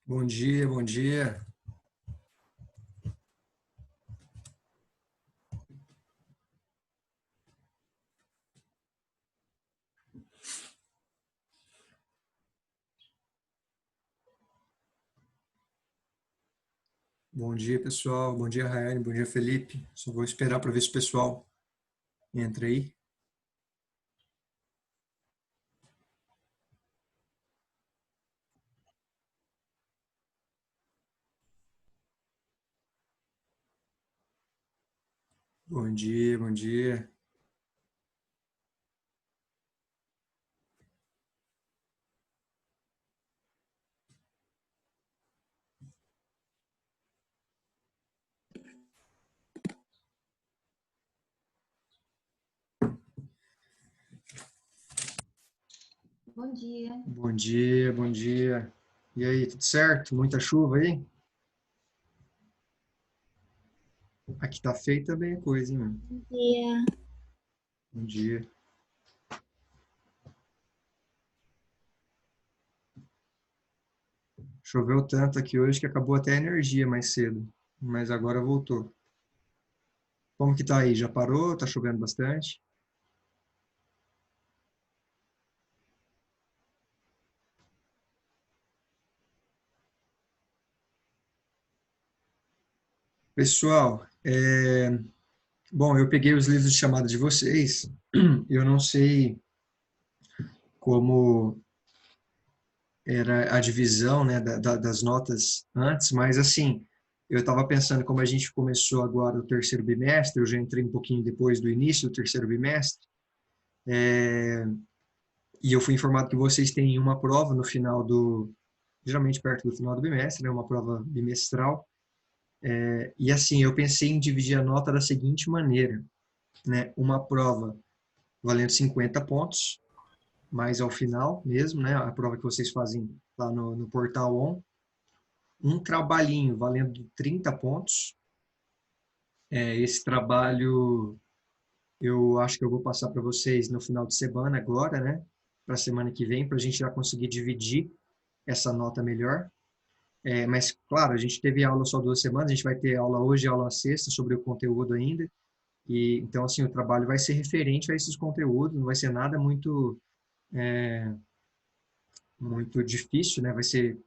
Bom dia, bom dia. Bom dia, pessoal. Bom dia, Rayane. Bom dia, Felipe. Só vou esperar para ver se o pessoal entra aí. Bom dia, bom dia. Bom dia. Bom dia, bom dia. E aí, tudo certo? Muita chuva aí? Aqui tá feia também a coisa, hein, mano? Bom dia. Bom dia. Choveu tanto aqui hoje que acabou até a energia mais cedo, mas agora voltou. Como que tá aí? Já parou? Tá chovendo bastante? Pessoal, bom, eu peguei os livros de chamada de vocês. Eu não sei como era a divisão, né, das notas antes, mas assim, eu estava pensando, como a gente começou agora o terceiro bimestre, eu já entrei um pouquinho depois do início do terceiro bimestre, e eu fui informado que vocês têm uma prova no final geralmente perto do final do bimestre, né, uma prova bimestral, e assim, eu pensei em dividir a nota da seguinte maneira, né, uma prova valendo 50 pontos, mais ao final mesmo, né, a prova que vocês fazem lá no portal ON, um trabalhinho valendo 30 pontos. Esse trabalho eu acho que eu vou passar para vocês no final de semana agora, né? Para a semana que vem, para a gente já conseguir dividir essa nota melhor. Mas, claro, a gente teve aula só 2 semanas, a gente vai ter aula hoje e aula sexta sobre o conteúdo ainda. E então, assim, o trabalho vai ser referente a esses conteúdos, não vai ser nada muito difícil, né? Vai ser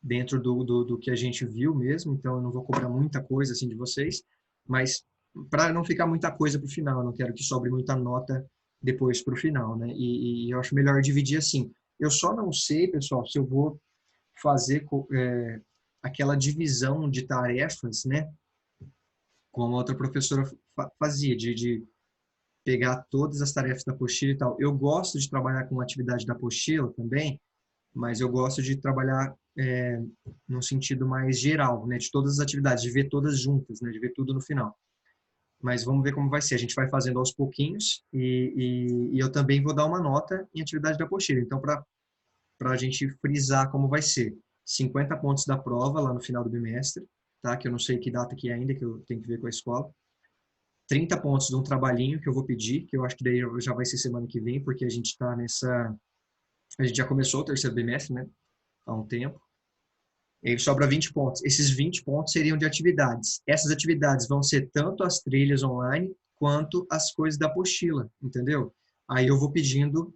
dentro do que a gente viu mesmo, então eu não vou cobrar muita coisa assim de vocês, mas para não ficar muita coisa para o final, eu não quero que sobre muita nota depois para o final, né? E eu acho melhor dividir assim. Eu só não sei, pessoal, se eu vou fazer aquela divisão de tarefas, né? Como a outra professora fazia, de pegar todas as tarefas da apostila e tal. Eu gosto de trabalhar com a atividade da apostila também, mas eu gosto de trabalhar no sentido mais geral, né, de todas as atividades, de ver todas juntas, né, de ver tudo no final. Mas vamos ver como vai ser. A gente vai fazendo aos pouquinhos e eu também vou dar uma nota em atividade da apostila. Então, para a gente frisar como vai ser, 50 pontos da prova lá no final do bimestre, tá? Que eu não sei que data que é ainda, que eu tenho que ver com a escola. 30 pontos de um trabalhinho que eu vou pedir, que eu acho que daí já vai ser semana que vem, porque a gente está nessa... A gente já começou o terceiro bimestre, né? Há um tempo. E aí sobra 20 pontos. Esses 20 pontos seriam de atividades. Essas atividades vão ser tanto as trilhas online quanto as coisas da apostila, entendeu? Aí eu vou pedindo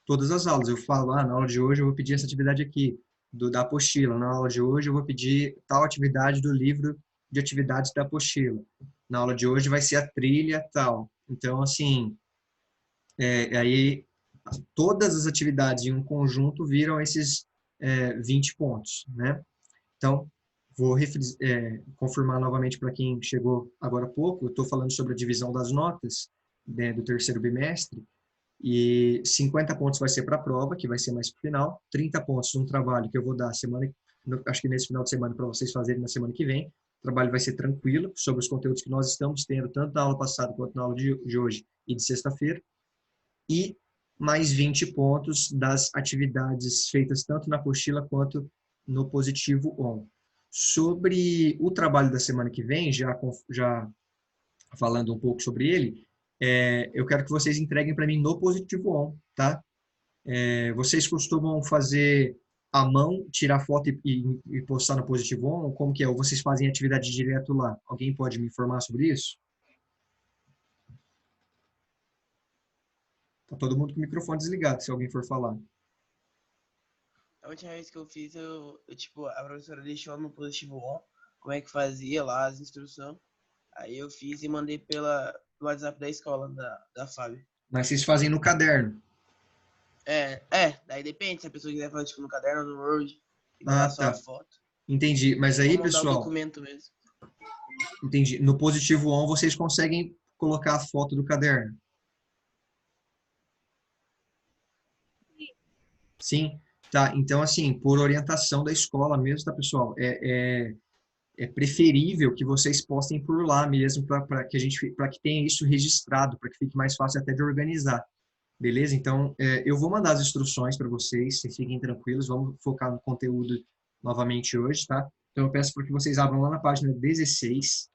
todas as aulas. Eu falo, na aula de hoje eu vou pedir essa atividade aqui, da apostila. Na aula de hoje eu vou pedir tal atividade do livro de atividades da apostila. Na aula de hoje vai ser a trilha tal. Então, assim, aí todas as atividades em um conjunto viram esses 20 pontos, né? Então, vou confirmar novamente para quem chegou agora há pouco, eu estou falando sobre a divisão das notas, né, do terceiro bimestre, e 50 pontos vai ser para a prova, que vai ser mais para o final, 30 pontos de um trabalho que eu vou dar acho que nesse final de semana para vocês fazerem na semana que vem. O trabalho vai ser tranquilo, sobre os conteúdos que nós estamos tendo, tanto na aula passada quanto na aula de hoje e de sexta-feira, e mais 20 pontos das atividades feitas tanto na apostila quanto no positivo on. Sobre o trabalho da semana que vem, já falando um pouco sobre ele, eu quero que vocês entreguem para mim no positivo on, tá? Vocês costumam fazer à mão, tirar foto e postar no Positivo On? Ou como que é? Ou vocês fazem atividade direto lá? Alguém pode me informar sobre isso? Tá todo mundo com o microfone desligado, se alguém for falar. A última vez que eu fiz, tipo, a professora deixou no Positivo On como é que fazia lá as instruções. Aí eu fiz e mandei pelo WhatsApp da escola, da Fábio. Mas vocês fazem no caderno? Daí depende, se a pessoa quiser fazer tipo no caderno, no Word, e Ah, mandar só a tá. foto. Entendi. Mas Ou aí, mandar o pessoal, documento mesmo. entendi. No Positivo On, vocês conseguem colocar a foto do caderno? Sim? Tá. Então, assim, por orientação da escola mesmo, tá, pessoal? É preferível que vocês postem por lá mesmo, para que tenha isso registrado, para que fique mais fácil até de organizar. Beleza? Então, eu vou mandar as instruções para vocês fiquem tranquilos, vamos focar no conteúdo novamente hoje, tá? Então, eu peço para que vocês abram lá na página 16.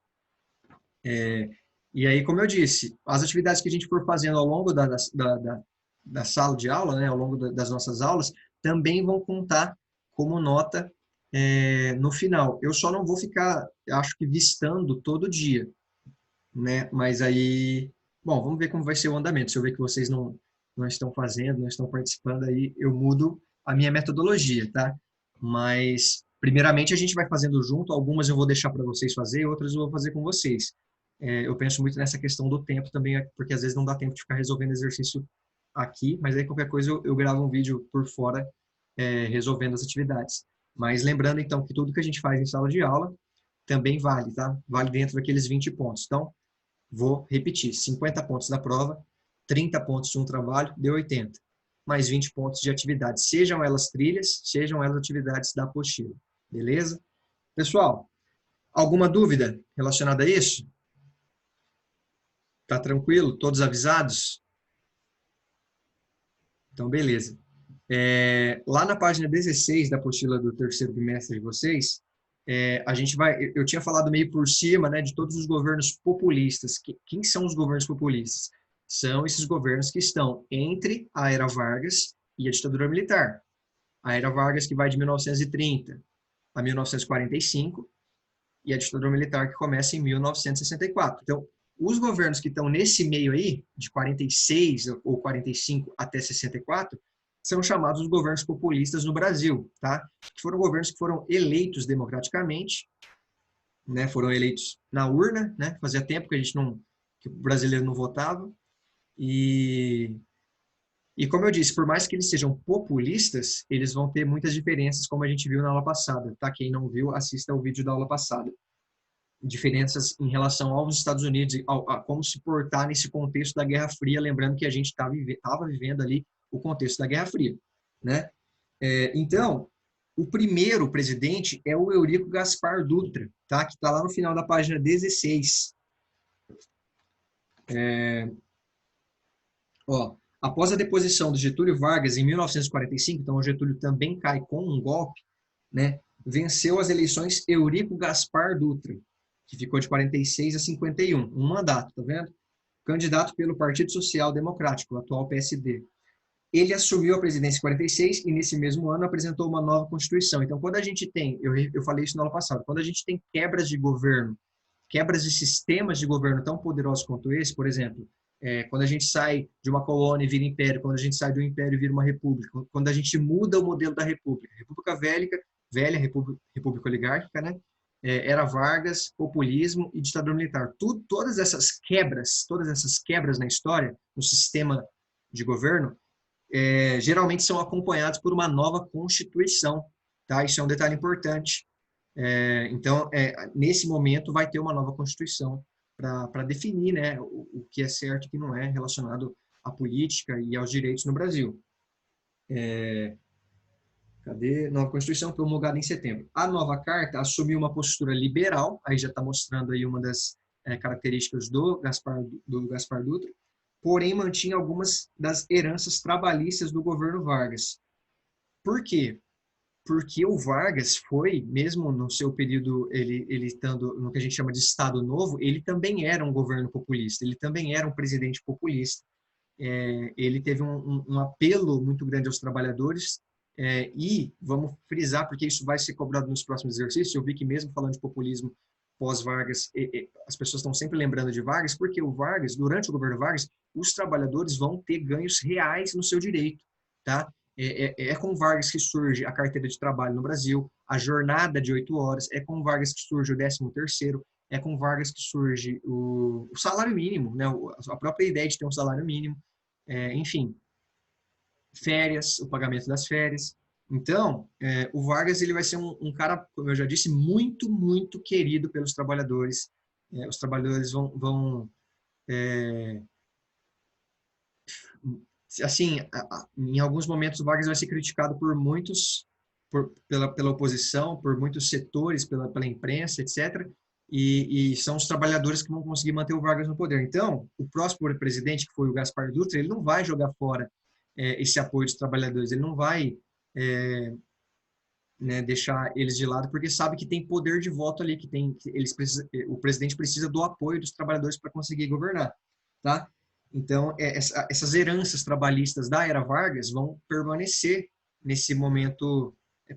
E aí, como eu disse, as atividades que a gente for fazendo ao longo da sala de aula, né, ao longo das nossas aulas, também vão contar como nota no final. Eu só não vou ficar, acho que, vistando todo dia, né? Mas aí, bom, vamos ver como vai ser o andamento. Se eu ver que vocês não estão fazendo, não estão participando, aí eu mudo a minha metodologia, tá? Mas, primeiramente, a gente vai fazendo junto. Algumas eu vou deixar para vocês fazer, outras eu vou fazer com vocês. Eu penso muito nessa questão do tempo também, porque às vezes não dá tempo de ficar resolvendo exercício aqui, mas aí qualquer coisa eu gravo um vídeo por fora resolvendo as atividades. Mas lembrando, então, que tudo que a gente faz em sala de aula também vale, tá? Vale dentro daqueles 20 pontos. Então, vou repetir, 50 pontos da prova, 30 pontos de um trabalho, deu 80. Mais 20 pontos de atividades, sejam elas trilhas, sejam elas atividades da apostila. Beleza? Pessoal, alguma dúvida relacionada a isso? Tá tranquilo? Todos avisados? Então, beleza. Lá na página 16 da apostila do terceiro bimestre de vocês, a gente vai, eu tinha falado meio por cima, né, de todos os governos populistas. Quem são os governos populistas? São esses governos que estão entre a Era Vargas e a ditadura militar. A Era Vargas que vai de 1930 a 1945 e a ditadura militar que começa em 1964. Então, os governos que estão nesse meio aí, de 46 ou 45 até 64, são chamados os governos populistas no Brasil, tá? Que foram governos que foram eleitos democraticamente, né? Foram eleitos na urna, né? Fazia tempo que que o brasileiro não votava. E como eu disse, por mais que eles sejam populistas, eles vão ter muitas diferenças, como a gente viu na aula passada, tá? Quem não viu, assista o vídeo da aula passada. Diferenças em relação aos Estados Unidos, a como se portar nesse contexto da Guerra Fria, lembrando que a gente estava vivendo ali o contexto da Guerra Fria, né? Então, o primeiro presidente é o Eurico Gaspar Dutra, tá? Que está lá no final da página 16. Após a deposição do Getúlio Vargas em 1945, então o Getúlio também cai com um golpe, né? Venceu as eleições Eurico Gaspar Dutra, que ficou de 46 a 51, um mandato, tá vendo? Candidato pelo Partido Social Democrático, o atual PSD. Ele assumiu a presidência em 46 e nesse mesmo ano apresentou uma nova Constituição. Então, quando a gente tem, eu falei isso na aula passada, quando a gente tem quebras de governo, quebras de sistemas de governo tão poderosos quanto esse, por exemplo, quando a gente sai de uma colônia e vira império, quando a gente sai do império e vira uma república, quando a gente muda o modelo da república, república velha república oligárquica, né? Era Vargas, populismo e ditadura militar. Todas essas quebras na história, no sistema de governo, geralmente são acompanhados por uma nova Constituição. Tá? Isso é um detalhe importante. Então, nesse momento, vai ter uma nova Constituição para definir, né, o que é certo e o que não é relacionado à política e aos direitos no Brasil. Cadê? Nova Constituição promulgada em setembro. A nova carta assumiu uma postura liberal, aí já está mostrando aí uma das características do Gaspar Dutra, porém mantinha algumas das heranças trabalhistas do governo Vargas. Por quê? Porque o Vargas foi, mesmo no seu período, ele estando no que a gente chama de Estado Novo, ele também era um governo populista, ele também era um presidente populista. Ele teve um apelo muito grande aos trabalhadores, E vamos frisar, porque isso vai ser cobrado nos próximos exercícios. Eu vi que mesmo falando de populismo pós-Vargas, as pessoas estão sempre lembrando de Vargas, porque o Vargas, durante o governo Vargas, os trabalhadores vão ter ganhos reais no seu direito, tá? É com Vargas que surge a carteira de trabalho no Brasil, a jornada de 8 horas, é com Vargas que surge o 13º, é com Vargas que surge o salário mínimo, né? A própria ideia de ter um salário mínimo, enfim, férias, o pagamento das férias. Então, o Vargas ele vai ser um cara, como eu já disse, muito, muito querido pelos trabalhadores. Os trabalhadores vão assim, em alguns momentos o Vargas vai ser criticado por muitos, pela oposição, por muitos setores, pela imprensa, etc. E são os trabalhadores que vão conseguir manter o Vargas no poder. Então, o próximo presidente, que foi o Gaspar Dutra, ele não vai jogar fora esse apoio dos trabalhadores, ele não vai né, deixar eles de lado, porque sabe que tem poder de voto ali, o presidente precisa do apoio dos trabalhadores para conseguir governar, tá? Então, essas heranças trabalhistas da era Vargas vão permanecer nesse momento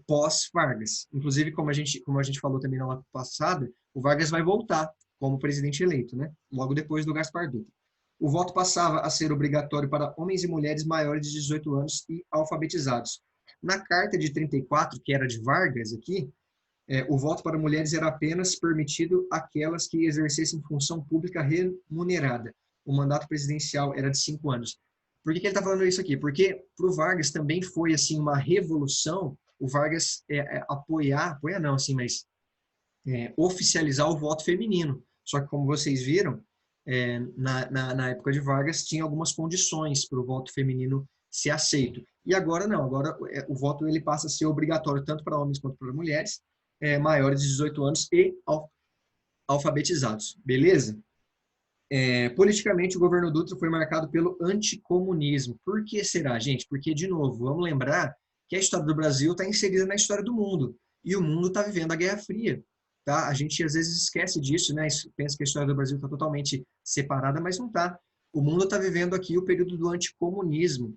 pós-Vargas. Inclusive, como a gente falou também na aula passada, o Vargas vai voltar como presidente eleito, né? Logo depois do Gaspar Dutra. O voto passava a ser obrigatório para homens e mulheres maiores de 18 anos e alfabetizados. Na carta de 34, que era de Vargas aqui, o voto para mulheres era apenas permitido àquelas que exercessem função pública remunerada. O mandato presidencial era de 5 anos. Por que ele está falando isso aqui? Porque para o Vargas também foi assim uma revolução. O Vargas apoiar não, assim, mas oficializar o voto feminino. Só que como vocês viram, na época de Vargas tinha algumas condições para o voto feminino ser aceito. E agora não, agora o voto ele passa a ser obrigatório tanto para homens quanto para mulheres maiores de 18 anos e alfabetizados. Beleza? Politicamente, o governo Dutra foi marcado pelo anticomunismo. Por que será, gente? Porque, de novo, vamos lembrar que a história do Brasil está inserida na história do mundo. E o mundo está vivendo a Guerra Fria. Tá? A gente, às vezes, esquece disso, né? Pensa que a história do Brasil está totalmente separada, mas não está. O mundo está vivendo aqui o período do anticomunismo.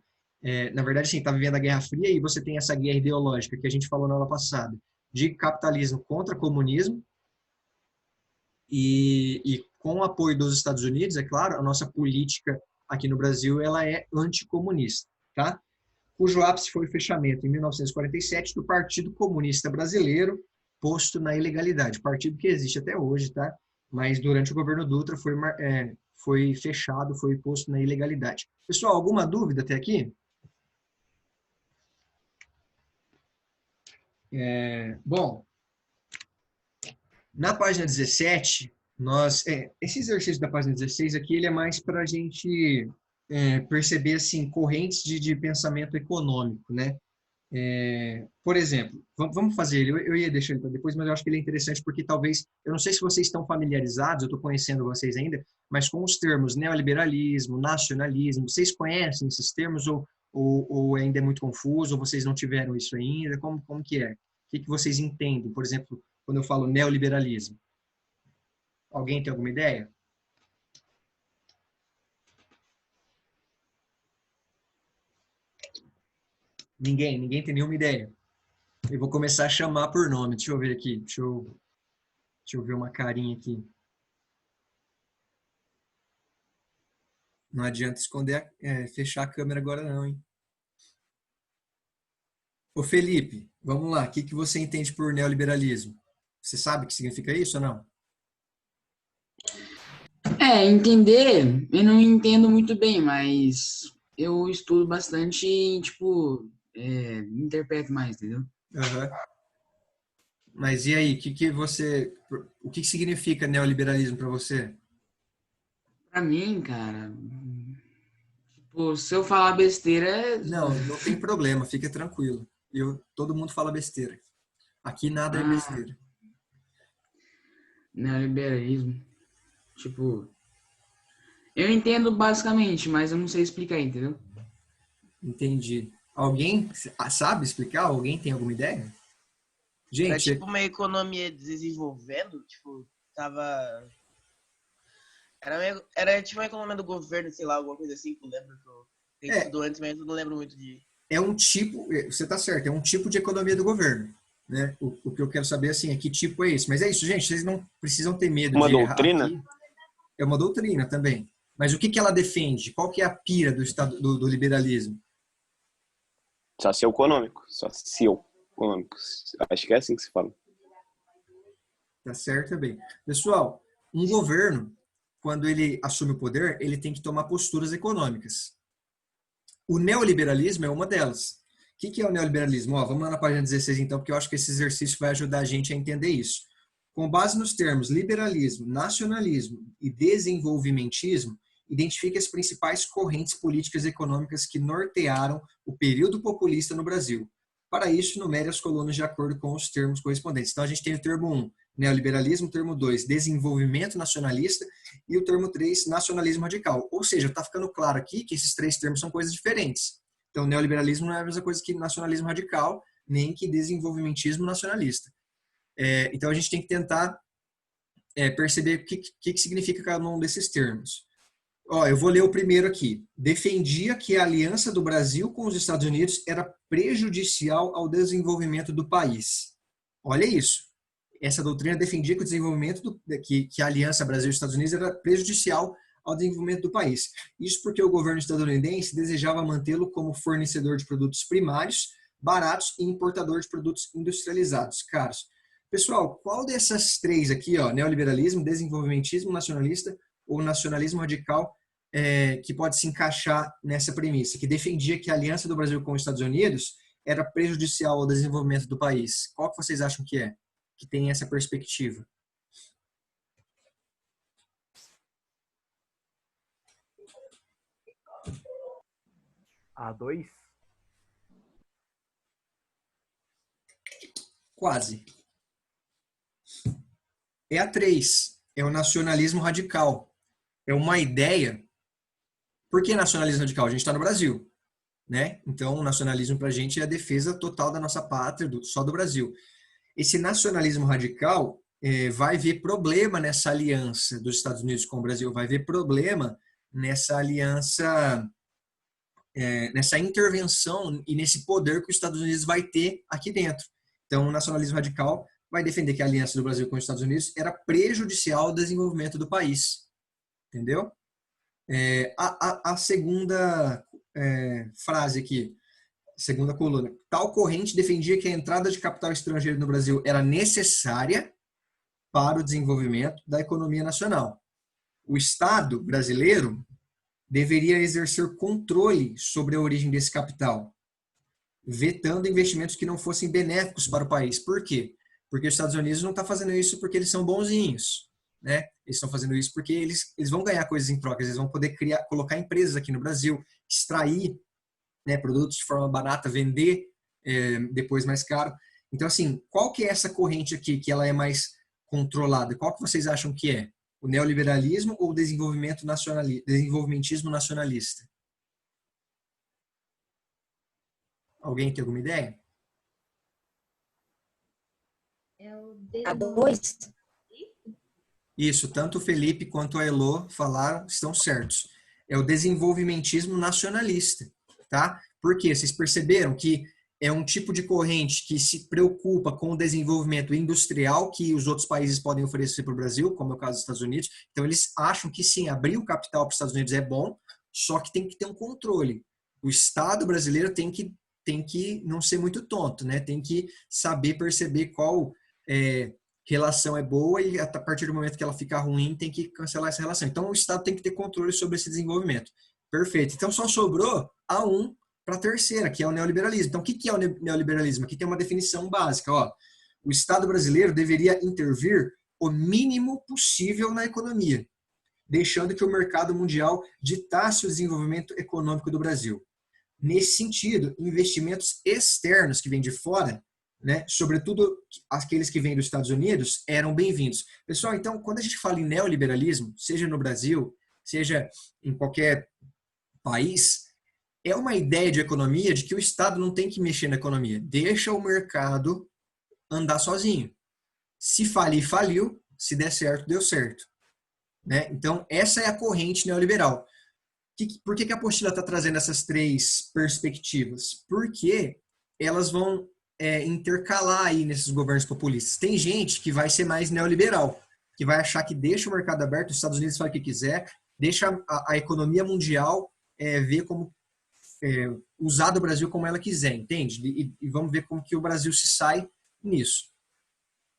Na verdade, sim, está vivendo a Guerra Fria e você tem essa guerra ideológica que a gente falou na aula passada, de capitalismo contra comunismo, e com o apoio dos Estados Unidos, é claro, a nossa política aqui no Brasil ela é anticomunista, tá? Cujo ápice foi o fechamento, em 1947, do Partido Comunista Brasileiro, posto na ilegalidade. Partido que existe até hoje, tá? Mas durante o governo Dutra foi fechado, foi posto na ilegalidade. Pessoal, alguma dúvida até aqui? Bom, na página 17, esse exercício da página 16 aqui, ele é mais para a gente perceber assim, correntes de pensamento econômico, né? Por exemplo, vamos fazer ele, eu ia deixar ele para depois, mas eu acho que ele é interessante porque talvez, eu não sei se vocês estão familiarizados, eu estou conhecendo vocês ainda, mas com os termos neoliberalismo, nacionalismo, vocês conhecem esses termos ou ainda é muito confuso, ou vocês não tiveram isso ainda? Como que é? O que vocês entendem, por exemplo, quando eu falo neoliberalismo? Alguém tem alguma ideia? Ninguém tem nenhuma ideia. Eu vou começar a chamar por nome. Deixa eu ver aqui. Deixa eu ver uma carinha aqui. Não adianta esconder, fechar a câmera agora não, hein? Ô Felipe, vamos lá. O que você entende por neoliberalismo? Você sabe o que significa isso ou não? Entender, eu não entendo muito bem, mas eu estudo bastante e, tipo, interpreto mais, entendeu? Uhum. Mas e aí, o que significa neoliberalismo para você? Pra mim, cara, tipo, se eu falar besteira, Não tem problema, fica tranquilo. Todo mundo fala besteira. Aqui nada é besteira. neoliberalismo, tipo, eu entendo basicamente, mas eu não sei explicar, entendeu? Entendi. Alguém sabe explicar? Alguém tem alguma ideia? Era Gente, tipo uma economia desenvolvendo, tipo, tava. Era tipo uma economia do governo, sei lá, alguma coisa assim, que eu lembro que eu tenho estudo antes, mas eu não lembro muito de. é um tipo, você está certo, é um tipo de economia do governo. Né? O que eu quero saber assim, é que tipo é esse. Mas é isso, gente, vocês não precisam ter medo Uma de errar doutrina? aqui. É uma doutrina também. Mas o que ela defende? Qual que é a pira do, estado, do liberalismo? Socioeconômico. Socioeconômico. Acho que é assim que se fala. Tá certo também. Pessoal, um governo, quando ele assume o poder, ele tem que tomar posturas econômicas. O neoliberalismo é uma delas. O que é o neoliberalismo? Vamos lá na página 16, então, porque eu acho que esse exercício vai ajudar a gente a entender isso. Com base nos termos liberalismo, nacionalismo e desenvolvimentismo, identifique as principais correntes políticas e econômicas que nortearam o período populista no Brasil. Para isso, numere as colunas de acordo com os termos correspondentes. Então, a gente tem o termo 1, neoliberalismo, o termo 2, desenvolvimento nacionalista e o termo 3, nacionalismo radical. Ou seja, está ficando claro aqui que esses três termos são coisas diferentes. Então, neoliberalismo não é a mesma coisa que nacionalismo radical, nem que desenvolvimentismo nacionalista. Então, a gente tem que tentar perceber o que significa cada um desses termos. Eu vou ler o primeiro aqui. Defendia que a aliança do Brasil com os Estados Unidos era prejudicial ao desenvolvimento do país. Olha isso. Essa doutrina defendia que o desenvolvimento, que a aliança Brasil-Estados Unidos era prejudicial ao desenvolvimento do país. Isso porque o governo estadunidense desejava mantê-lo como fornecedor de produtos primários, baratos e importador de produtos industrializados, caros. Pessoal, qual dessas três aqui, neoliberalismo, desenvolvimentismo nacionalista ou nacionalismo radical, que pode se encaixar nessa premissa, que defendia que a aliança do Brasil com os Estados Unidos era prejudicial ao desenvolvimento do país? Qual que vocês acham que é? Que tem essa perspectiva? A2? Quase. É a 3. É o nacionalismo radical. É uma ideia. Por que nacionalismo radical? A gente está no Brasil, né? Então, o nacionalismo para a gente é a defesa total da nossa pátria, só do Brasil. Esse nacionalismo radical vai ver problema nessa aliança dos Estados Unidos com o Brasil, vai ver problema nessa aliança, nessa intervenção e nesse poder que os Estados Unidos vai ter aqui dentro. Então, o nacionalismo radical vai defender que a aliança do Brasil com os Estados Unidos era prejudicial ao desenvolvimento do país. Entendeu? A segunda frase aqui, segunda coluna. Tal corrente defendia que a entrada de capital estrangeiro no Brasil era necessária para o desenvolvimento da economia nacional. O Estado brasileiro deveria exercer controle sobre a origem desse capital, vetando investimentos que não fossem benéficos para o país. Por quê? Porque os Estados Unidos não estão fazendo isso porque eles são bonzinhos, né? Eles estão fazendo isso porque eles vão ganhar coisas em troca, eles vão poder colocar empresas aqui no Brasil, extrair, né, produtos de forma barata, vender depois mais caro. Então, assim, qual que é essa corrente aqui que ela é mais controlada? Qual que vocês acham que é? O neoliberalismo ou o desenvolvimentismo nacionalista? Alguém tem alguma ideia? É o A2? Isso, tanto o Felipe quanto a Elô falaram, estão certos. É o desenvolvimentismo nacionalista, tá? Por quê? Vocês perceberam que é um tipo de corrente que se preocupa com o desenvolvimento industrial que os outros países podem oferecer para o Brasil, como é o caso dos Estados Unidos. Então, eles acham que sim, abrir o capital para os Estados Unidos é bom, só que tem que ter um controle. O Estado brasileiro tem que não ser muito tonto, né? Tem que saber perceber qual relação é boa e a partir do momento que ela ficar ruim, tem que cancelar essa relação. Então, o Estado tem que ter controle sobre esse desenvolvimento. Perfeito. Então, só sobrou a 1 para a terceira, que é o neoliberalismo. Então, o que é o neoliberalismo? Aqui tem uma definição básica. O Estado brasileiro deveria intervir o mínimo possível na economia, deixando que o mercado mundial ditasse o desenvolvimento econômico do Brasil. Nesse sentido, investimentos externos que vêm de fora, né, sobretudo aqueles que vêm dos Estados Unidos, eram bem-vindos. Pessoal, então, quando a gente fala em neoliberalismo, seja no Brasil, seja em qualquer país, é uma ideia de economia de que o Estado não tem que mexer na economia. Deixa o mercado andar sozinho. Se falir, faliu. Se der certo, deu certo. Né? Então, essa é a corrente neoliberal. por que a apostila está trazendo essas três perspectivas? Porque elas vão intercalar aí nesses governos populistas. Tem gente que vai ser mais neoliberal, que vai achar que deixa o mercado aberto, os Estados Unidos faz o que quiser, deixa a economia mundial ver como usar o Brasil como ela quiser, entende? E vamos ver como que o Brasil se sai nisso.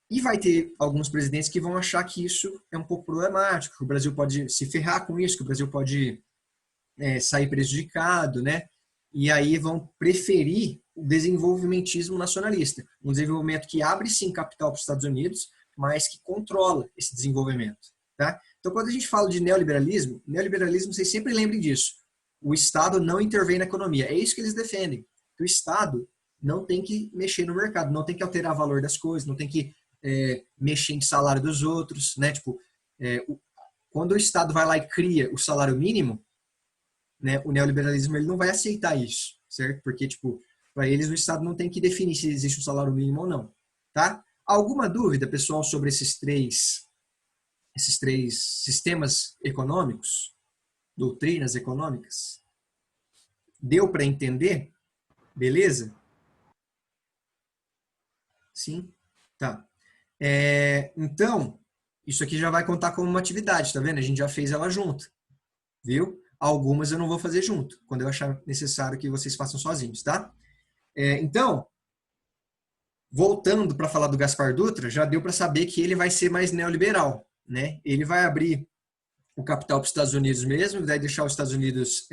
E vai ter alguns presidentes que vão achar que isso é um pouco problemático, que o Brasil pode se ferrar com isso, que o Brasil pode sair prejudicado, né? E aí vão preferir o desenvolvimentismo nacionalista, um desenvolvimento que abre sim capital para os Estados Unidos, mas que controla esse desenvolvimento, tá? Então, quando a gente fala de neoliberalismo, vocês sempre lembrem disso. O Estado não intervém na economia. É isso que eles defendem. Que o Estado não tem que mexer no mercado, não tem que alterar o valor das coisas, não tem que mexer em salário dos outros, né? Tipo, quando o Estado vai lá e cria o salário mínimo, né, o neoliberalismo ele não vai aceitar isso, certo? Porque, tipo, para eles o Estado não tem que definir se existe um salário mínimo ou não, tá? Alguma dúvida, pessoal, sobre esses três sistemas econômicos, doutrinas econômicas? Deu para entender? Beleza? Sim? Tá. Então, isso aqui já vai contar como uma atividade, tá vendo? A gente já fez ela junto, viu? Algumas eu não vou fazer junto, quando eu achar necessário que vocês façam sozinhos, tá? Então, voltando para falar do Gaspar Dutra, já deu para saber que ele vai ser mais neoliberal, né? Ele vai abrir o capital para os Estados Unidos mesmo, vai deixar os Estados Unidos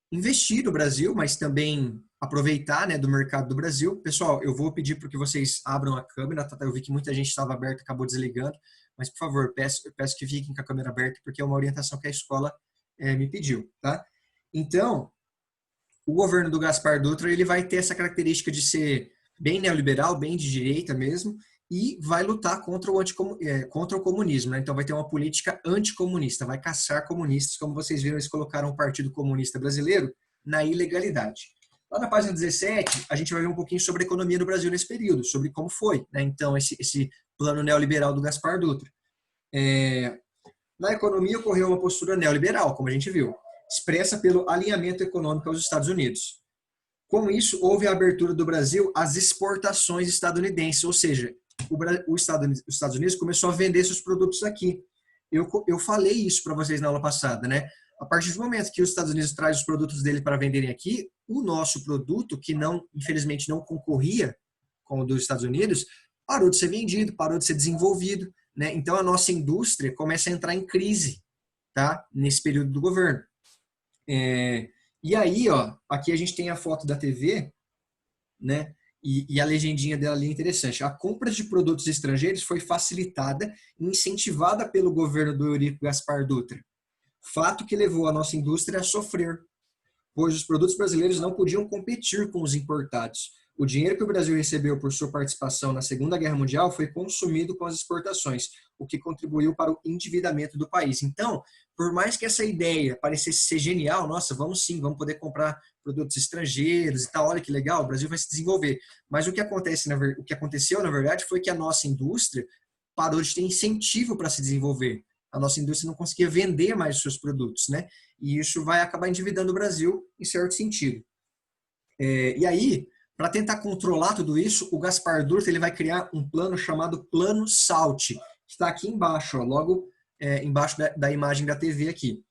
investir no Brasil, mas também aproveitar, né, do mercado do Brasil. Pessoal, eu vou pedir para que vocês abram a câmera, tá? Eu vi que muita gente estava aberta e acabou desligando, mas, por favor, peço que fiquem com a câmera aberta, porque é uma orientação que a escola me pediu, tá? Então, o governo do Gaspar Dutra, ele vai ter essa característica de ser bem neoliberal, bem de direita mesmo, e vai lutar contra o comunismo, né? Então vai ter uma política anticomunista, vai caçar comunistas, como vocês viram, eles colocaram o Partido Comunista Brasileiro na ilegalidade. Lá na página 17, a gente vai ver um pouquinho sobre a economia no Brasil nesse período, sobre como foi, né? Então, esse plano neoliberal do Gaspar Dutra. Na economia ocorreu uma postura neoliberal, como a gente viu, expressa pelo alinhamento econômico aos Estados Unidos. Com isso, houve a abertura do Brasil às exportações estadunidenses, ou seja, os Estados Unidos começou a vender seus produtos aqui. Eu falei isso para vocês na aula passada, né? A partir do momento que os Estados Unidos traz os produtos dele para venderem aqui, o nosso produto, que infelizmente não concorria com o dos Estados Unidos, parou de ser vendido, parou de ser desenvolvido, né? Então a nossa indústria começa a entrar em crise, tá? Nesse período do governo. E aí, ó, aqui a gente tem a foto da TV, né? E a legendinha dela ali é interessante. A compra de produtos estrangeiros foi facilitada e incentivada pelo governo do Eurico Gaspar Dutra. Fato que levou a nossa indústria a sofrer, pois os produtos brasileiros não podiam competir com os importados. O dinheiro que o Brasil recebeu por sua participação na Segunda Guerra Mundial foi consumido com as exportações, o que contribuiu para o endividamento do país. Então, por mais que essa ideia parecesse ser genial, nossa, vamos poder comprar produtos estrangeiros e tal, olha que legal, o Brasil vai se desenvolver. Mas o que aconteceu, na verdade, foi que a nossa indústria parou de ter incentivo para se desenvolver. A nossa indústria não conseguia vender mais os seus produtos, né? E isso vai acabar endividando o Brasil em certo sentido. E aí, para tentar controlar tudo isso, o Gaspar Dutra ele vai criar um plano chamado Plano SALT, que está aqui embaixo, ó, logo embaixo da imagem da TV aqui.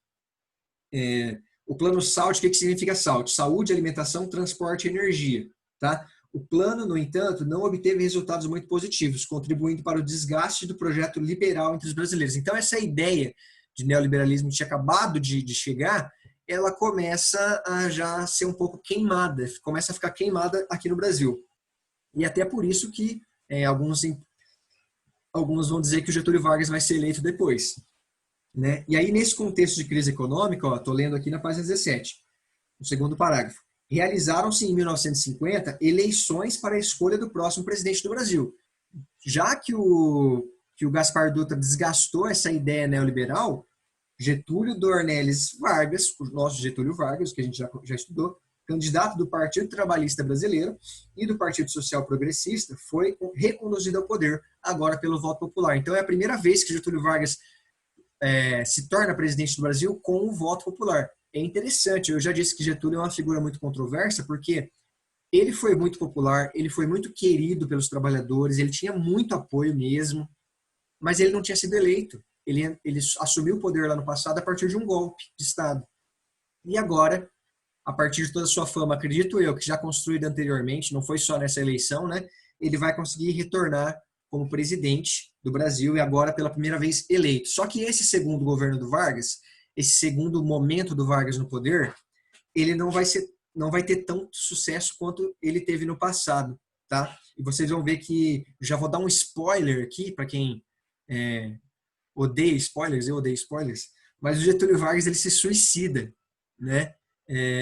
O Plano SALT, o que significa SALT? Saúde, alimentação, transporte e energia. Tá? O plano, no entanto, não obteve resultados muito positivos, contribuindo para o desgaste do projeto liberal entre os brasileiros. Então, essa ideia de neoliberalismo que tinha acabado de chegar, ela começa a já ser um pouco queimada, começa a ficar queimada aqui no Brasil. E até por isso que alguns vão dizer que o Getúlio Vargas vai ser eleito depois. Né? E aí, nesse contexto de crise econômica, estou lendo aqui na página 17, no segundo parágrafo, realizaram-se em 1950 eleições para a escolha do próximo presidente do Brasil. Já que o Gaspar Dutra desgastou essa ideia neoliberal, Getúlio Dornelles Vargas, o nosso Getúlio Vargas, que a gente já estudou, candidato do Partido Trabalhista Brasileiro e do Partido Social Progressista, foi reconduzido ao poder, agora pelo voto popular. Então é a primeira vez que Getúlio Vargas se torna presidente do Brasil com o voto popular. É interessante, eu já disse que Getúlio é uma figura muito controversa, porque ele foi muito popular, ele foi muito querido pelos trabalhadores, ele tinha muito apoio mesmo, mas ele não tinha sido eleito. Ele assumiu o poder lá no passado a partir de um golpe de Estado. E agora, a partir de toda a sua fama, acredito eu, que já construída anteriormente, não foi só nessa eleição, né? Ele vai conseguir retornar como presidente do Brasil e agora pela primeira vez eleito. Só que esse segundo governo do Vargas, esse segundo momento do Vargas no poder, ele não vai ter tanto sucesso quanto ele teve no passado, tá? E vocês vão ver que, já vou dar um spoiler aqui para quem odeia spoilers, eu odeio spoilers, mas o Getúlio Vargas ele se suicida, né?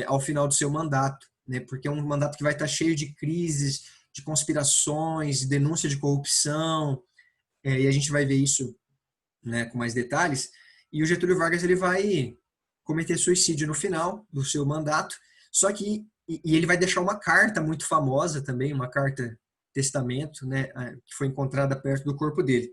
Ao final do seu mandato, né? Porque é um mandato que vai estar cheio de crises, de conspirações, de denúncia de corrupção, e a gente vai ver isso, né, com mais detalhes. E o Getúlio Vargas ele vai cometer suicídio no final do seu mandato, só que e ele vai deixar uma carta muito famosa também, uma carta testamento, né, que foi encontrada perto do corpo dele.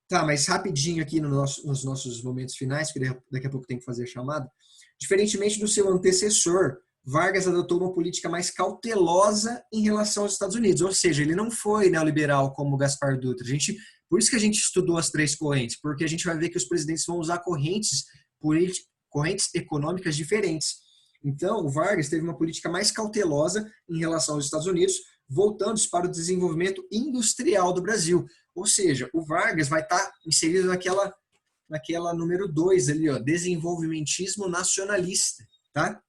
Tá, mas rapidinho aqui nos nossos momentos finais, que daqui a pouco tem que fazer a chamada. Diferentemente do seu antecessor, Vargas adotou uma política mais cautelosa em relação aos Estados Unidos, ou seja, ele não foi neoliberal como Gaspar Dutra. Por isso que a gente estudou as três correntes, porque a gente vai ver que os presidentes vão usar correntes econômicas diferentes. Então, o Vargas teve uma política mais cautelosa em relação aos Estados Unidos, voltando para o desenvolvimento industrial do Brasil. Ou seja, o Vargas vai estar inserido naquela número 2 ali, ó, desenvolvimentismo nacionalista, tá?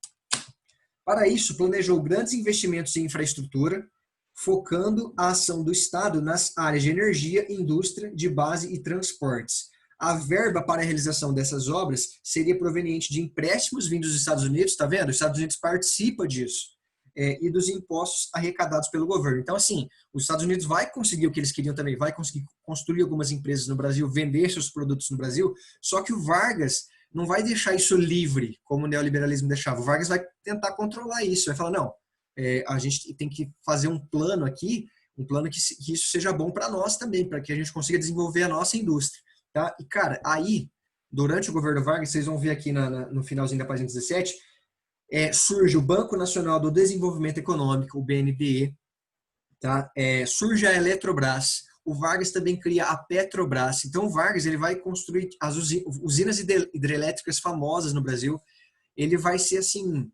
Para isso, planejou grandes investimentos em infraestrutura, focando a ação do Estado nas áreas de energia, indústria, de base e transportes. A verba para a realização dessas obras seria proveniente de empréstimos vindos dos Estados Unidos, tá vendo? Os Estados Unidos participa disso, e dos impostos arrecadados pelo governo. Então, assim, os Estados Unidos vai conseguir o que eles queriam também, vai conseguir construir algumas empresas no Brasil, vender seus produtos no Brasil, só que o Vargas não vai deixar isso livre, como o neoliberalismo deixava. O Vargas vai tentar controlar isso, vai falar, não, a gente tem que fazer um plano aqui, um plano que isso seja bom para nós também, para que a gente consiga desenvolver a nossa indústria. Tá? E, cara, aí, durante o governo Vargas, vocês vão ver aqui no finalzinho da página 17, surge o Banco Nacional do Desenvolvimento Econômico, o BNDE, tá? Surge a Eletrobras, o Vargas também cria a Petrobras. Então, o Vargas ele vai construir as usinas hidrelétricas famosas no Brasil. Ele vai ser, assim,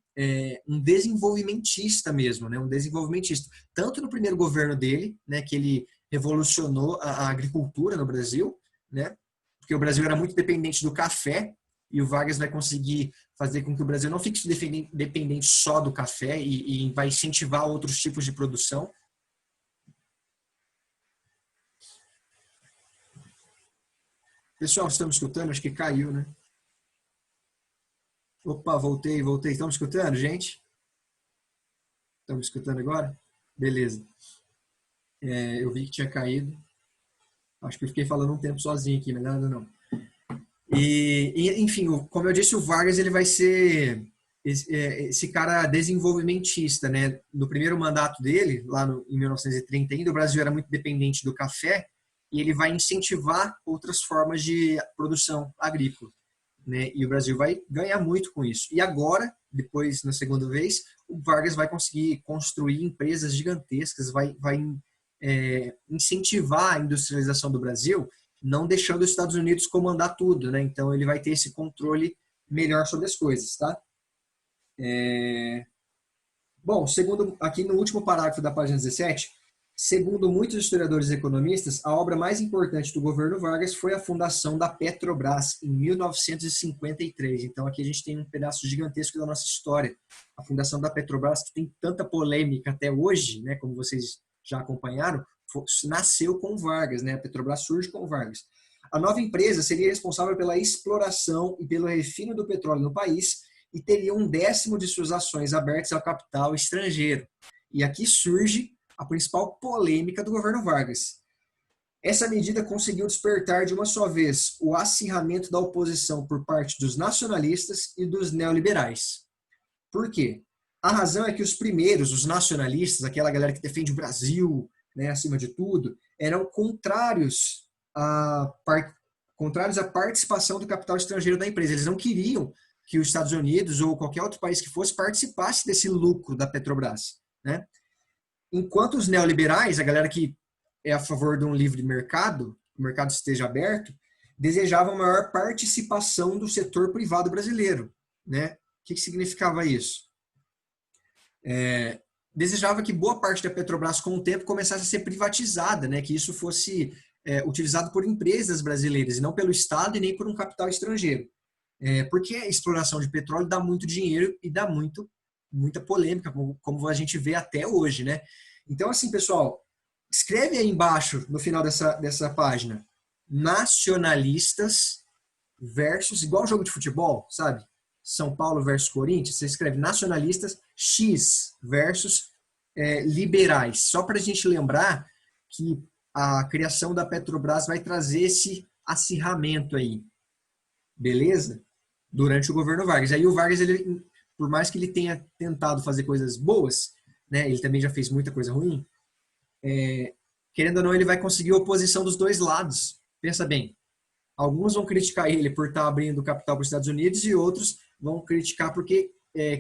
um desenvolvimentista mesmo, né? Um desenvolvimentista. Tanto no primeiro governo dele, né, que ele revolucionou a agricultura no Brasil, né? Porque o Brasil era muito dependente do café, e o Vargas vai conseguir fazer com que o Brasil não fique dependente só do café e vai incentivar outros tipos de produção. Pessoal, estamos escutando? Acho que caiu, né? Opa, voltei. Estamos escutando, gente? Estamos escutando agora? Beleza. Eu vi que tinha caído. Acho que eu fiquei falando um tempo sozinho aqui, mas nada não. Enfim, como eu disse, o Vargas ele vai ser esse cara desenvolvimentista, né? No primeiro mandato dele, lá em 1930 ainda, o Brasil era muito dependente do café e ele vai incentivar outras formas de produção agrícola, né? E o Brasil vai ganhar muito com isso. E agora, depois, na segunda vez, o Vargas vai conseguir construir empresas gigantescas, vai incentivar a industrialização do Brasil, não deixando os Estados Unidos comandar tudo, né? Então ele vai ter esse controle melhor sobre as coisas, tá? Bom, segundo aqui no último parágrafo da página 17, segundo muitos historiadores e economistas, a obra mais importante do governo Vargas foi a fundação da Petrobras em 1953. Então aqui a gente tem um pedaço gigantesco da nossa história. A fundação da Petrobras, que tem tanta polêmica até hoje, né? Como vocês já acompanharam, nasceu com Vargas, né? A Petrobras surge com Vargas. A nova empresa seria responsável pela exploração e pelo refino do petróleo no país e teria 1/10 de suas ações abertas ao capital estrangeiro. E aqui surge a principal polêmica do governo Vargas. Essa medida conseguiu despertar de uma só vez o acirramento da oposição por parte dos nacionalistas e dos neoliberais. Por quê? A razão é que os primeiros, os nacionalistas, aquela galera que defende o Brasil, né, acima de tudo, eram contrários contrários à participação do capital estrangeiro da empresa. Eles não queriam que os Estados Unidos ou qualquer outro país que fosse participasse desse lucro da Petrobras, né? Enquanto os neoliberais, a galera que é a favor de um livre mercado, o mercado esteja aberto, desejavam maior participação do setor privado brasileiro, né? O que significava isso? Desejava que boa parte da Petrobras, com o tempo, começasse a ser privatizada, né? Que isso fosse utilizado por empresas brasileiras, e não pelo Estado e nem por um capital estrangeiro. Porque a exploração de petróleo dá muito dinheiro e dá muita polêmica, como a gente vê até hoje, né? Então, assim, pessoal, escreve aí embaixo, no final dessa página, nacionalistas versus, igual jogo de futebol, sabe? São Paulo versus Corinthians, você escreve nacionalistas X versus liberais. Só para a gente lembrar que a criação da Petrobras vai trazer esse acirramento aí. Beleza? Durante o governo Vargas. Aí o Vargas, ele, por mais que ele tenha tentado fazer coisas boas, né, ele também já fez muita coisa ruim, querendo ou não, ele vai conseguir oposição dos dois lados. Pensa bem, alguns vão criticar ele por estar abrindo capital para os Estados Unidos e outros vão criticar porque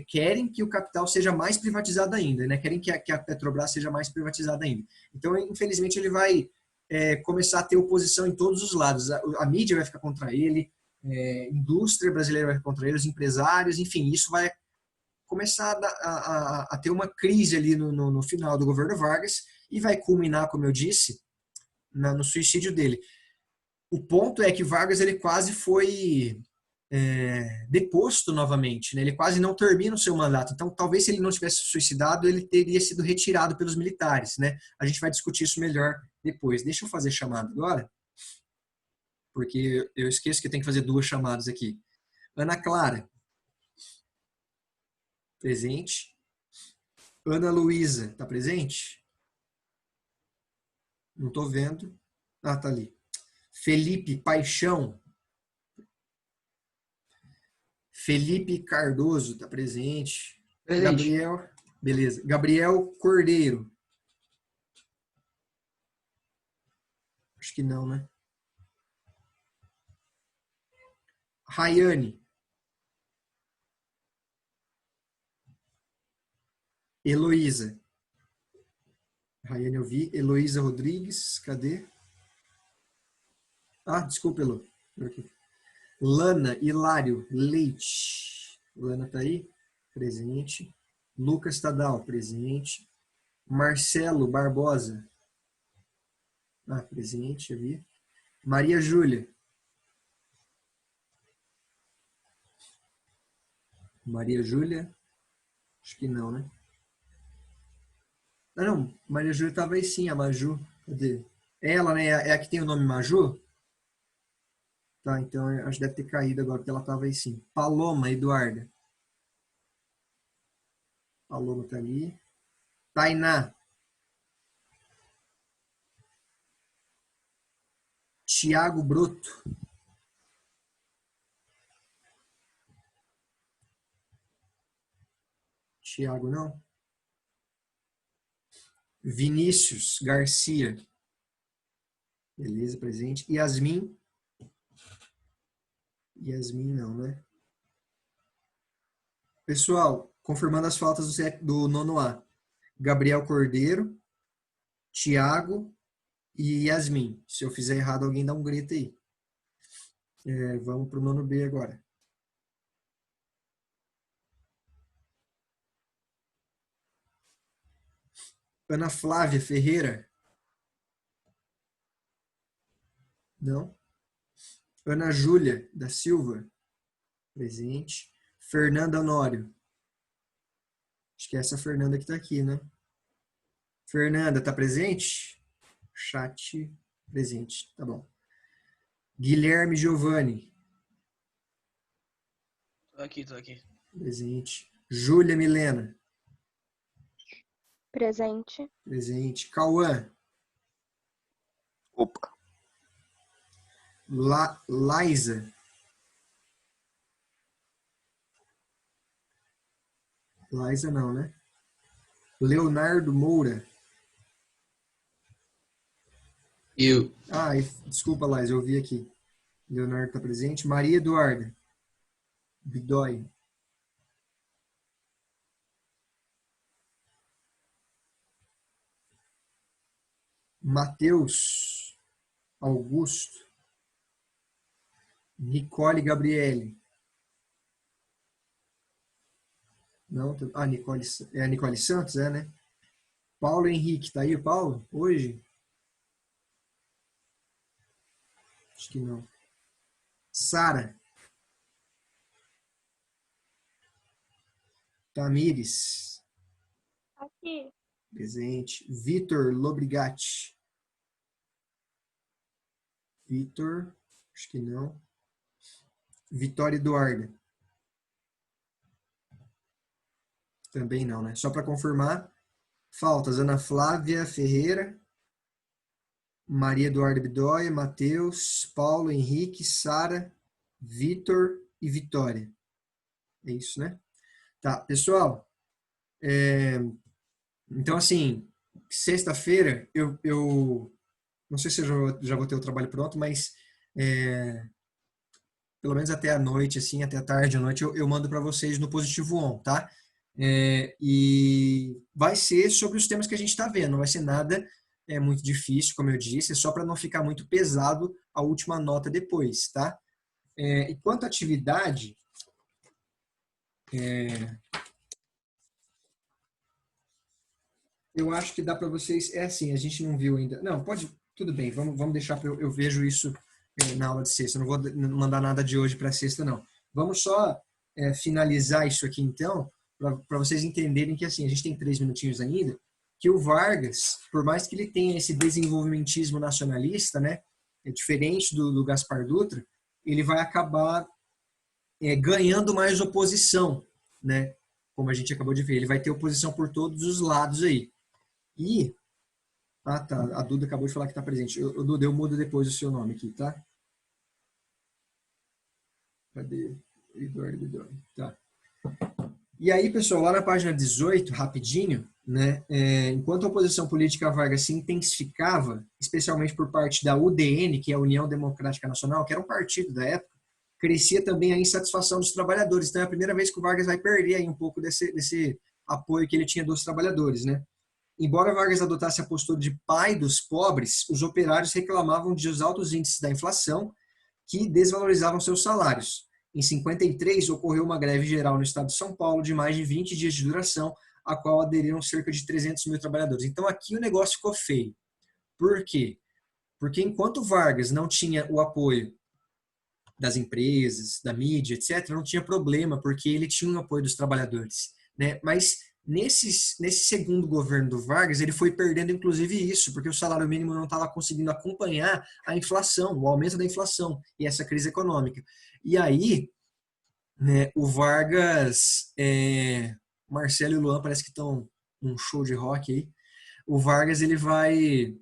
querem que o capital seja mais privatizado ainda, né? Querem que a Petrobras seja mais privatizada ainda. Então, infelizmente, ele vai começar a ter oposição em todos os lados. A mídia vai ficar contra ele, a indústria brasileira vai ficar contra ele, os empresários, enfim, isso vai começar a ter uma crise ali no final do governo Vargas e vai culminar, como eu disse, no suicídio dele. O ponto é que Vargas ele quase foi deposto novamente, né? Ele quase não termina o seu mandato. Então, talvez se ele não tivesse suicidado, ele teria sido retirado pelos militares, né? A gente vai discutir isso melhor depois. Deixa eu fazer chamada agora, porque eu esqueço que tem que fazer 2 chamadas aqui. Ana Clara. Presente. Ana Luísa, tá presente? Não tô vendo. Ah, tá ali. Felipe Paixão. Felipe Cardoso, tá presente. Gabriel, beleza. Gabriel Cordeiro. Acho que não, né? Rayane. Heloísa. Rayane eu vi. Heloísa Rodrigues, cadê? Ah, desculpa, Elo. Lana Hilário Leite. Lana tá aí? Presente. Lucas Tadal, presente. Marcelo Barbosa. Ah, presente, eu vi. Maria Júlia. Maria Júlia. Acho que não, né? Ah, não. Maria Júlia estava aí sim, a Maju. Cadê? Ela, né? É a que tem o nome Maju? Tá, então eu acho que deve ter caído agora, porque ela estava aí sim. Paloma Eduarda. Paloma tá ali. Tainá. Tiago Broto. Tiago não. Vinícius Garcia. Beleza, presente. Yasmin. Yasmin não, né? Pessoal, confirmando as faltas do nono A. Gabriel Cordeiro, Tiago e Yasmin. Se eu fizer errado, alguém dá um grito aí. Vamos para o nono B agora. Ana Flávia Ferreira. Não. Ana Júlia da Silva. Presente. Fernanda Honório. Acho que é essa Fernanda que está aqui, né? Fernanda, está presente? Chat presente. Tá bom. Guilherme Giovanni. Tô aqui. Presente. Júlia Milena. Presente. Presente. Cauã. Opa. Laísa. Laísa não, né? Leonardo Moura. Eu. Ah, desculpa, Laísa, eu vi aqui. Leonardo está presente. Maria Eduarda. Bidói. Matheus Augusto. Nicole Gabriele. Não, Nicole, é a Nicole Santos, né? Paulo Henrique, tá aí o Paulo? Hoje? Acho que não. Sara. Tamires. Aqui. Presente. Vitor Lobrigatti. Vitor, acho que não. Vitória Eduarda. Também não, né? Só para confirmar. Faltas Ana Flávia Ferreira, Maria Eduarda Bidóia, Matheus, Paulo Henrique, Sara, Vitor e Vitória. É isso, né? Tá, pessoal. Então, assim, sexta-feira, eu não sei se eu já vou ter o trabalho pronto, mas pelo menos até a noite, assim, até a tarde, à noite, eu mando para vocês no Positivo On, tá? E vai ser sobre os temas que a gente está vendo, não vai ser nada muito difícil, como eu disse, é só para não ficar muito pesado a última nota depois, tá? E quanto à atividade, eu acho que dá para vocês, assim, a gente não viu ainda, não, pode, tudo bem, vamos deixar, eu vejo isso na aula de sexta, eu não vou mandar nada de hoje para sexta, não. Vamos só finalizar isso aqui, então, para vocês entenderem que assim, a gente tem 3 minutinhos ainda, que o Vargas, por mais que ele tenha esse desenvolvimentismo nacionalista, né, diferente do Gaspar Dutra, ele vai acabar ganhando mais oposição, né, como a gente acabou de ver, ele vai ter oposição por todos os lados aí. E, tá, a Duda acabou de falar que está presente, Duda, eu mudo depois o seu nome aqui, tá? Cadê? Eduardo, tá. E aí, pessoal, lá na página 18, rapidinho, né, enquanto a oposição política a Vargas se intensificava, especialmente por parte da UDN, que é a União Democrática Nacional, que era um partido da época, crescia também a insatisfação dos trabalhadores. Então é a primeira vez que o Vargas vai perder aí um pouco desse apoio que ele tinha dos trabalhadores, né? Embora Vargas adotasse a postura de pai dos pobres, os operários reclamavam dos altos índices da inflação que desvalorizavam seus salários. Em 53, ocorreu uma greve geral no estado de São Paulo de mais de 20 dias de duração, a qual aderiram cerca de 300 mil trabalhadores. Então, aqui o negócio ficou feio. Por quê? Porque enquanto Vargas não tinha o apoio das empresas, da mídia, etc., não tinha problema, porque ele tinha o apoio dos trabalhadores, né? Mas nesse segundo governo do Vargas, ele foi perdendo inclusive isso, porque o salário mínimo não estava conseguindo acompanhar a inflação, o aumento da inflação e essa crise econômica. E aí, né, o Vargas, Marcelo e o Luan parece que estão num show de rock aí. O Vargas, ele vai,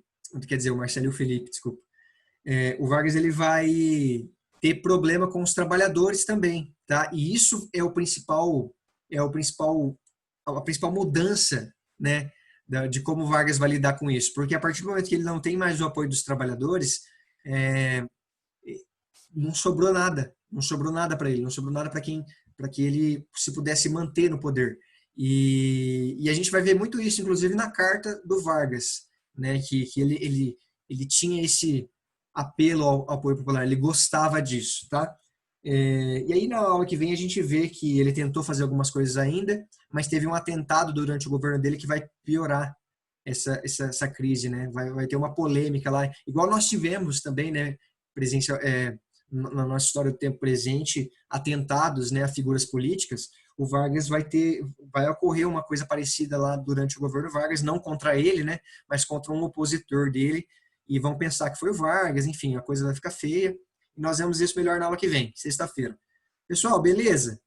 quer dizer, o Marcelo e o Felipe, desculpa. O Vargas, ele vai ter problema com os trabalhadores também, tá? E isso é a principal mudança, né, de como o Vargas vai lidar com isso, porque a partir do momento que ele não tem mais o apoio dos trabalhadores, não sobrou nada para ele, não sobrou nada para que ele se pudesse manter no poder. E a gente vai ver muito isso, inclusive na carta do Vargas, né, que ele tinha esse apelo ao apoio popular, ele gostava disso, tá? E aí na aula que vem a gente vê que ele tentou fazer algumas coisas ainda, mas teve um atentado durante o governo dele que vai piorar essa crise, né? Vai ter uma polêmica lá, igual nós tivemos também, né? Presença na nossa história do tempo presente, atentados, né, a figuras políticas. O Vargas vai ocorrer uma coisa parecida lá durante o governo Vargas, não contra ele, né? Mas contra um opositor dele, e vão pensar que foi o Vargas, enfim, a coisa vai ficar feia. E nós vemos isso melhor na aula que vem, sexta-feira. Pessoal, beleza?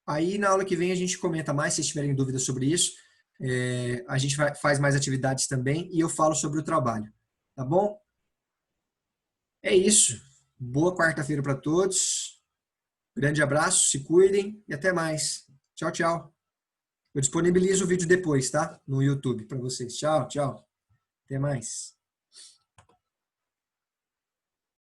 Aí na aula que vem a gente comenta mais, se tiverem dúvidas sobre isso. A gente faz mais atividades também e eu falo sobre o trabalho. Tá bom? É isso. Boa quarta-feira para todos. Grande abraço, se cuidem e até mais. Tchau, tchau. Eu disponibilizo o vídeo depois, tá? No YouTube para vocês. Tchau, tchau. Até mais.